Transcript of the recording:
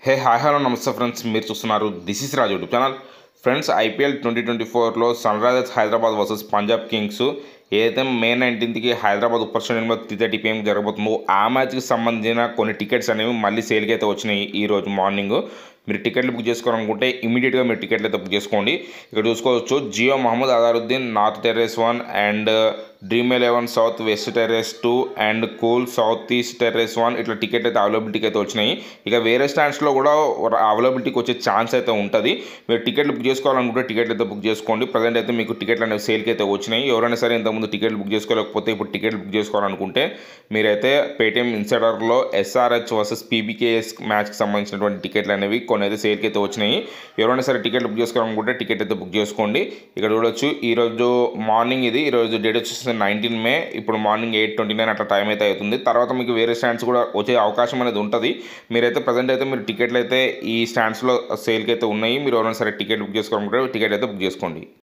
హే hi hello నమస్తే friends, మీరు చూస్తున్నారు this is Raj YouTube channel. Friends, IPL 2024లో Sunrisers Hyderabad versus Punjab kings ఏదైతే మే 19కి హైదరాబాద్ ఉప్పర్ స్టేడియంలో 3:30 PM జరగబోతుందో ఆ మ్యాచ్కి సంబంధించిన కొన్ని టికెట్స్ అనేవి మళ్ళీ సేల్కి అయితే వచ్చినాయి ఈరోజు మార్నింగ్. మీరు టికెట్లు బుక్ చేసుకోవాలనుకుంటే ఇమీడియట్గా మీరు టికెట్లు అయితే బుక్ చేసుకోండి. ఇక్కడ చూసుకోవచ్చు, Jio Mohammed Azharuddin north terrace 1 and Dream Eleven south west terrace 2 and cool south east terrace 1 ఇట్లా టికెట్ అయితే అవైలబిలిటీకి అయితే వచ్చినాయి. ఇక వేరే స్టాండ్స్లో కూడా అవైలబిలిటీకి వచ్చే ఛాన్స్ అయితే ఉంటుంది. మీరు టికెట్లు బుక్ చేసుకోవాలనుకుంటే టికెట్లు అయితే బుక్ చేసుకోండి. ప్రజెంట్ అయితే మీకు టికెట్లు అనేవి సేల్కి అయితే వచ్చినాయి. ఎవరైనా సరే ఇంతకుముందు టికెట్లు బుక్ చేసుకోలేకపోతే ఇప్పుడు టికెట్లు బుక్ చేసుకోవాలనుకుంటే మీరైతే పేటీఎం ఇన్సైడర్లో ఎస్ఆర్హెచ్ వర్సెస్ పీబీకేఎస్ మ్యాచ్కి సంబంధించినటువంటి టికెట్లు అనేవి కొన్ని అయితే సేల్కి అయితే వచ్చినాయి. ఎవరైనా సరే టికెట్లు బుక్ చేసుకోవాలనుకుంటే టికెట్ అయితే బుక్ చేసుకోండి. ఇక్కడ చూడొచ్చు, ఈరోజు మార్నింగ్ ఈరోజు డేట్ వచ్చేసి 19 మే. ఇప్పుడు మార్నింగ్ 8:29 అట్లా టైం అయితే అవుతుంది. తర్వాత మీకు వేరే స్టాండ్స్ కూడా వచ్చే అవకాశం అనేది ఉంటుంది. మీరైతే ప్రజెంట్ అయితే మీరు టికెట్లు అయితే ఈ స్టాండ్స్లో సేల్కి అయితే ఉన్నాయి. మీరు ఎవరైనా సరే టికెట్ బుక్ చేసుకోవాలనుకుంటే టికెట్ అయితే బుక్ చేసుకోండి.